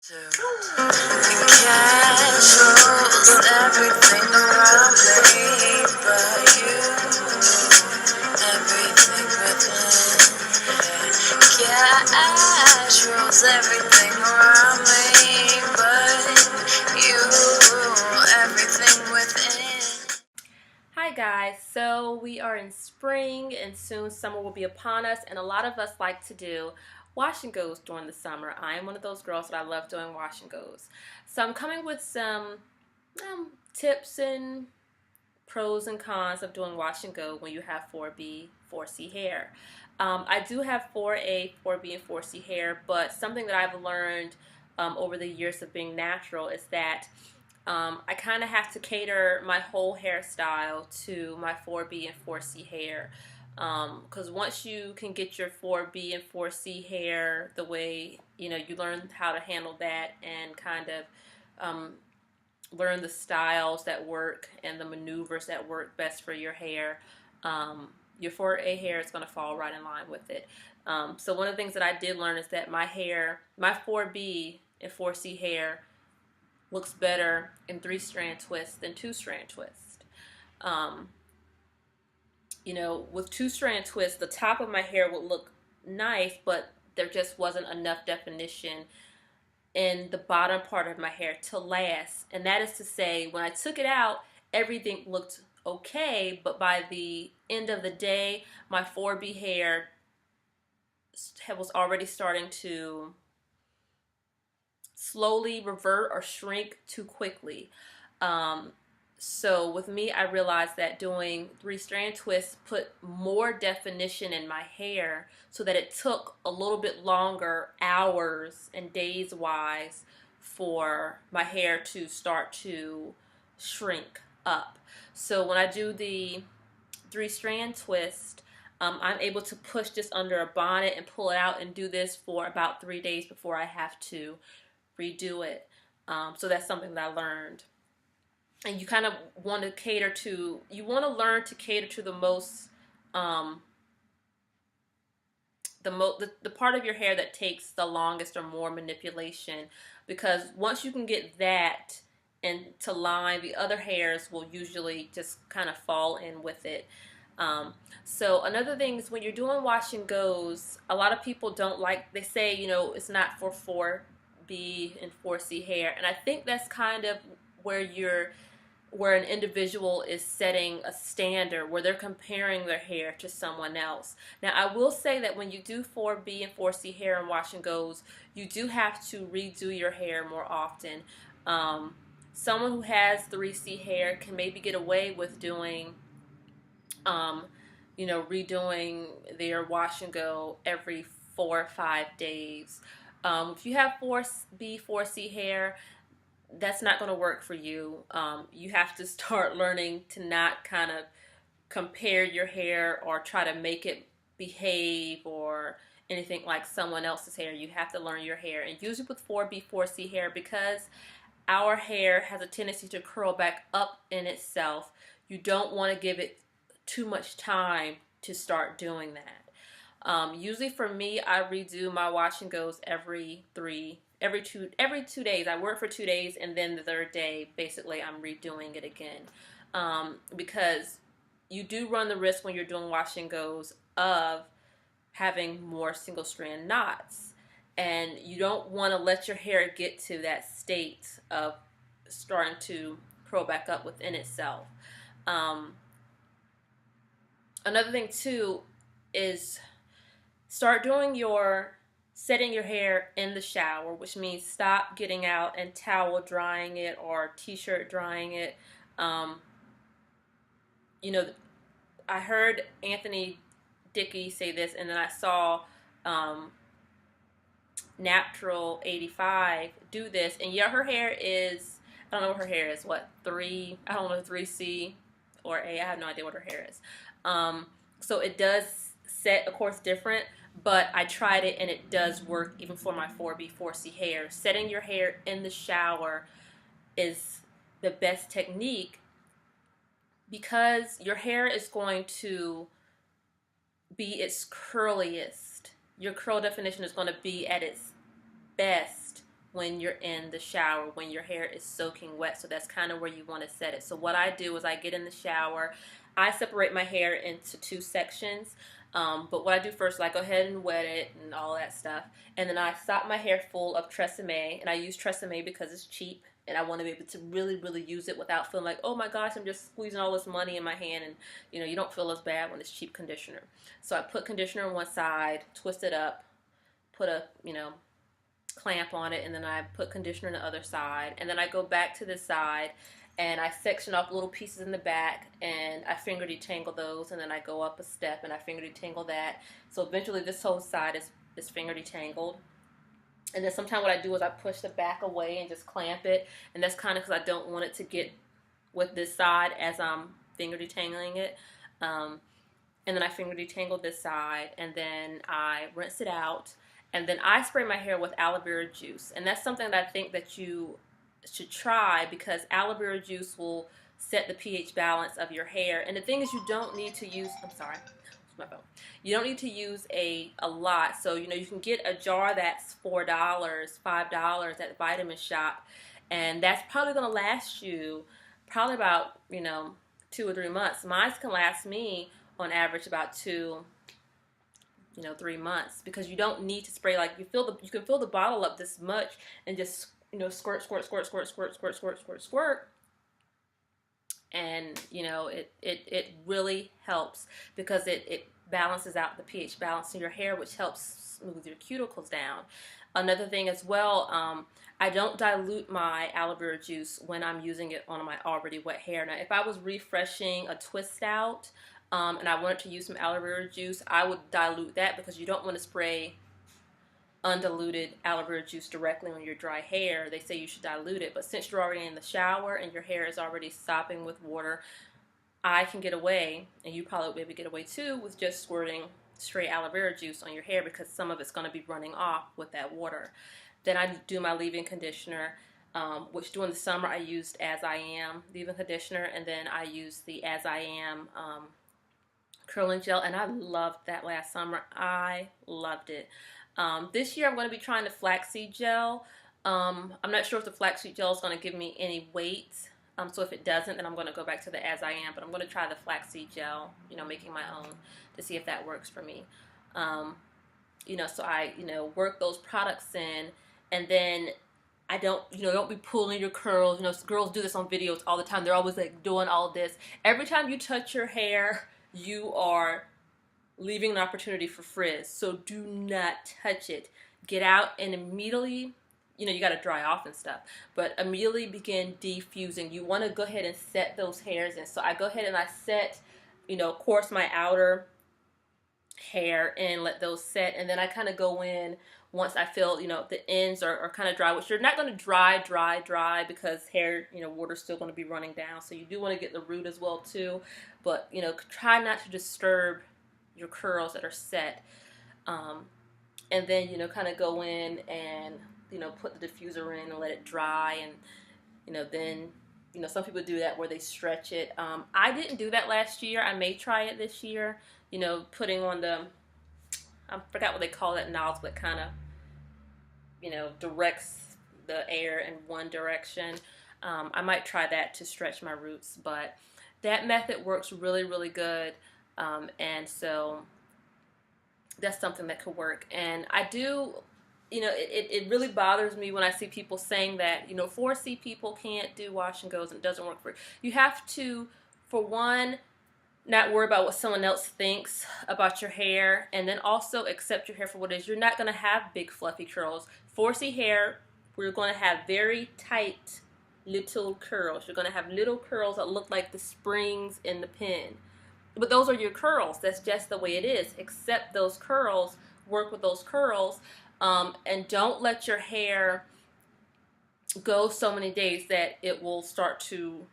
Controls everything around me, but you, everything within. Controls everything around me, but you, everything within. Hi guys, so we are in spring and soon summer will be upon us, and a lot of us like to do wash and goes during the summer. I am one of those girls that I love doing wash and goes. So I'm coming with some tips and pros and cons of doing wash and go when you have 4B, 4C hair. I do have 4A, 4B, and 4C hair, but something that I've learned over the years of being natural is that I kind of have to cater my whole hairstyle to my 4B and 4C hair. Because once you can get your 4B and 4C hair the way, you learn how to handle that and kind of learn the styles that work and the maneuvers that work best for your hair, your 4A hair is going to fall right in line with it. So one of the things that I did learn is that my 4B and 4C hair looks better in 3-strand twist than 2-strand twist. With 2-strand twist, the top of my hair would look nice, but there just wasn't enough definition in the bottom part of my hair to last. And that is to say, when I took it out, everything looked okay, but by the end of the day, my 4B hair was already starting to slowly revert or shrink too quickly. So with me, I realized that doing 3-strand twists put more definition in my hair so that it took a little bit longer, hours and days wise, for my hair to start to shrink up. So when I do the 3-strand twist, I'm able to push this under a bonnet and pull it out and do this for about 3 days before I have to redo it. So that's something that I learned. And you kind of want to learn to cater to the most, the part of your hair that takes the longest or more manipulation, because once you can get that into line, the other hairs will usually just kind of fall in with it. So another thing is when you're doing wash and goes, a lot of people don't like, they say, it's not for 4B and 4C hair. And I think that's kind of where an individual is setting a standard, where they're comparing their hair to someone else. Now, I will say that when you do 4B and 4C hair and wash and goes, you do have to redo your hair more often. Someone who has 3C hair can maybe get away with doing, redoing their wash and go every 4 or 5 days. If you have 4B, 4C hair, that's not going to work for you. You have to start learning to not kind of compare your hair or try to make it behave or anything like someone else's hair. You have to learn your hair. And usually with 4B, 4C hair, because our hair has a tendency to curl back up in itself, you don't want to give it too much time to start doing that. Usually for me, I redo my wash and goes every 2 days. I work for 2 days, and then the third day, basically, I'm redoing it again. Because you do run the risk when you're doing wash and goes of having more single strand knots. And you don't want to let your hair get to that state of starting to curl back up within itself. Another thing too is start doing setting your hair in the shower, which means stop getting out and towel drying it or t-shirt drying it. I heard Anthony Dickey say this, and then I saw Natural 85 do this, and yeah, her hair is, I don't know what her hair is, what, 3, I don't know, 3C or A, I have no idea what her hair is. So it does set, of course, different, but I tried it and it does work even for my 4B, 4C hair. Setting your hair in the shower is the best technique because your hair is going to be its curliest. Your curl definition is going to be at its best when you're in the shower, when your hair is soaking wet. So that's kind of where you want to set it. So what I do is I get in the shower, I separate my hair into two sections. But what I do first is I go ahead and wet it and all that stuff. And then I sop my hair full of Tresemme. And I use Tresemme because it's cheap. And I want to be able to really, really use it without feeling like, oh my gosh, I'm just squeezing all this money in my hand. And, you don't feel as bad when it's cheap conditioner. So I put conditioner on one side, twist it up, put a, clamp on it, and then I put conditioner on the other side. And then I go back to this side, and I section off little pieces in the back, and I finger detangle those, and then I go up a step, and I finger detangle that. So eventually this whole side is finger detangled. And then sometimes what I do is I push the back away and just clamp it, and that's kind of because I don't want it to get with this side as I'm finger detangling it. And then I finger detangle this side, and then I rinse it out, and then I spray my hair with aloe vera juice. And that's something that I think that you should try, because aloe vera juice will set the pH balance of your hair. And the thing is, you don't need to use, my phone. You don't need to use a lot. So, you can get a jar that's $4, $5 at the vitamin shop, and that's probably going to last you probably about, 2 or 3 months. Mine can last me on average about 3 months, because you don't need to spray, like, you can fill the bottle up this much and just, squirt, squirt, squirt, squirt, squirt, squirt, squirt, squirt, squirt. And, it really helps, because it balances out the pH balance in your hair, which helps smooth your cuticles down. Another thing as well, I don't dilute my aloe vera juice when I'm using it on my already wet hair. Now, if I was refreshing a twist out, and I wanted to use some aloe vera juice, I would dilute that, because you don't want to spray undiluted aloe vera juice directly on your dry hair. They say you should dilute it, but since you're already in the shower and your hair is already sopping with water, I can get away, and you probably will be able to get away too, with just squirting straight aloe vera juice on your hair, because some of it's going to be running off with that water. Then I do my leave-in conditioner, which during the summer I used As I Am leave-in conditioner, and then I used the As I Am curling gel, and I loved that last summer. I loved it. This year I'm going to be trying the flaxseed gel. I'm not sure if the flaxseed gel is going to give me any weight. So if it doesn't, then I'm going to go back to the As I Am. But I'm going to try the flaxseed gel, making my own, to see if that works for me. So I, work those products in, and then I don't be pulling your curls. Girls do this on videos all the time. They're always like doing all this. Every time you touch your hair, you are leaving an opportunity for frizz. So do not touch it. Get out and immediately, you got to dry off and stuff, but immediately begin defusing. You want to go ahead and set those hairs in. So I go ahead and I set, of course, my outer hair and let those set, and then I kind of go in once I feel, the ends are kind of dry, which you're not going to dry, because hair, water's still going to be running down. So you do want to get the root as well too, but, try not to disturb your curls that are set. And then, kind of go in and, put the diffuser in and let it dry, and, then, some people do that where they stretch it. I didn't do that last year. I may try it this year, putting on I forgot what they call that nozzle that kind of, directs the air in one direction. I might try that to stretch my roots, but that method works really, really good. And so that's something that could work. And I do, it really bothers me when I see people saying that, 4C people can't do wash and goes and it doesn't work for you. You have to, for one, not worry about what someone else thinks about your hair, and then also accept your hair for what it is. You're not going to have big fluffy curls. 4C hair, we're going to have very tight little curls. You're going to have little curls that look like the springs in the pen. But those are your curls. That's just the way it is. Accept those curls, work with those curls, and don't let your hair go so many days that it will start to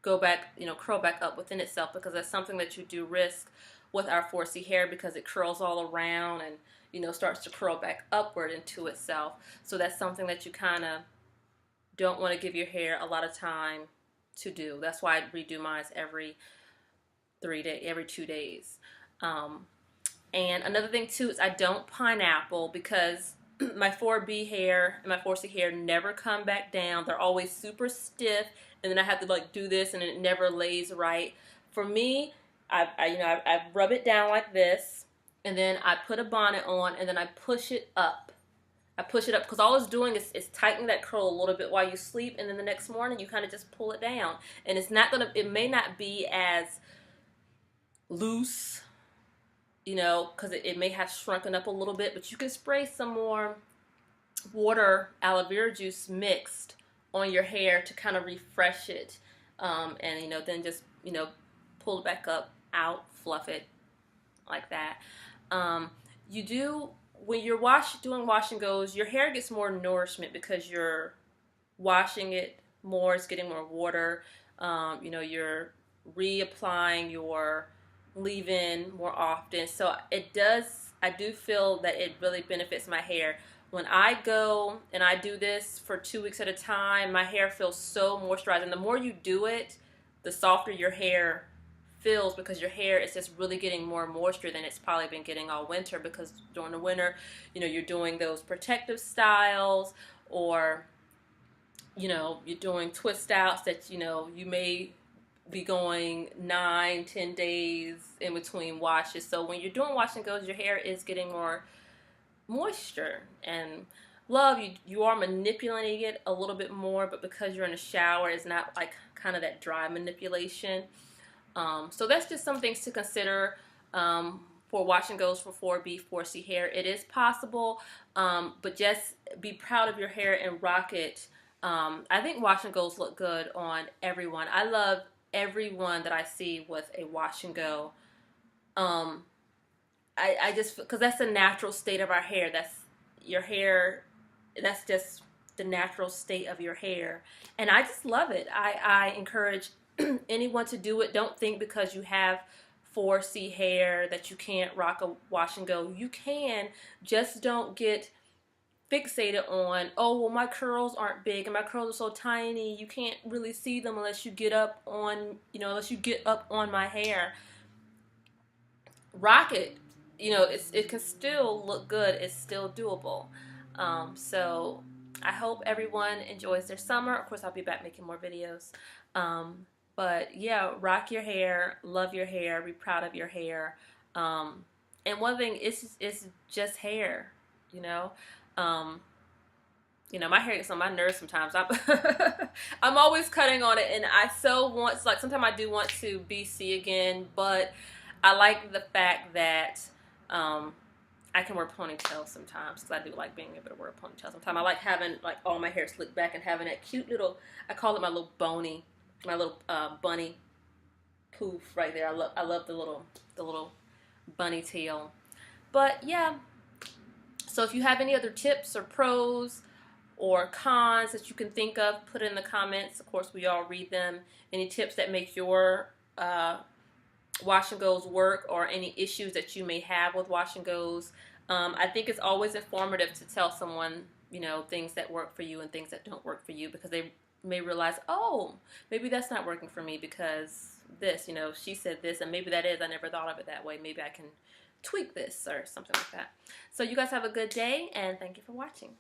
go back, curl back up within itself, because that's something that you do risk with our 4C hair, because it curls all around and, starts to curl back upward into itself. So that's something that you kind of don't want to give your hair a lot of time to do. That's why I redo mine every 2 days. And another thing too is I don't pineapple, because my 4B hair and my 4C hair never come back down. They're always super stiff, and then I have to like do this, and it never lays right. For me, I rub it down like this, and then I put a bonnet on, and then I push it up. I push it up because all it's doing is tightening that curl a little bit while you sleep, and then the next morning you kind of just pull it down. And it's not gonna, it may not be as loose, you know, because it may have shrunken up a little bit, but you can spray some more water, aloe vera juice mixed on your hair to kind of refresh it. And, you know, then just, you know, pull it back up, out, fluff it like that. You do, when you're doing wash and goes, your hair gets more nourishment because you're washing it more, it's getting more water. You know, you're reapplying your leave-in more often. So it does, I do feel that it really benefits my hair. When I go and I do this for 2 weeks at a time, my hair feels so moisturized. And the more you do it, the softer your hair feels, because your hair is just really getting more moisture than it's probably been getting all winter, because during the winter, you know, you're doing those protective styles, or, you know, you're doing twist outs that, you know, you may be going 9-10 days in between washes. So when you're doing wash and goes, your hair is getting more moisture. And love, you are manipulating it a little bit more, but because you're in a shower, it's not like kind of that dry manipulation. So that's just some things to consider for wash and goes for 4B, 4C hair. It is possible, but just be proud of your hair and rock it. I think wash and goes look good on everyone. I love everyone that I see with a wash and go. I just, because that's the natural state of our hair. That's your hair. That's just the natural state of your hair. And I just love it. I encourage anyone to do it. Don't think because you have 4C hair that you can't rock a wash and go. You can, just don't get fixated on, oh, well, my curls aren't big and my curls are so tiny, you can't really see them unless you get up on, you know, unless you get up on my hair. Rock it. You know, it can still look good. It's still doable. So I hope everyone enjoys their summer. Of course, I'll be back making more videos. But yeah, rock your hair, love your hair, be proud of your hair. And one thing is just hair, you know. You know, my hair gets on my nerves sometimes. I'm always cutting on it, and I so want, like, sometimes I do want to BC again, but I like the fact that I can wear ponytails sometimes, because I do like being able to wear a ponytail sometimes. I like having like all my hair slicked back and having that cute little, I call it my little bunny poof right there. I love the little bunny tail. But yeah. So if you have any other tips or pros or cons that you can think of, put it in the comments. Of course, we all read them. Any tips that make your wash and goes work, or any issues that you may have with wash and goes. I think it's always informative to tell someone, you know, things that work for you and things that don't work for you, because they may realize, oh, maybe that's not working for me because this, you know, she said this, and maybe that is, I never thought of it that way. Maybe I can tweak this or something like that. So you guys have a good day, and thank you for watching.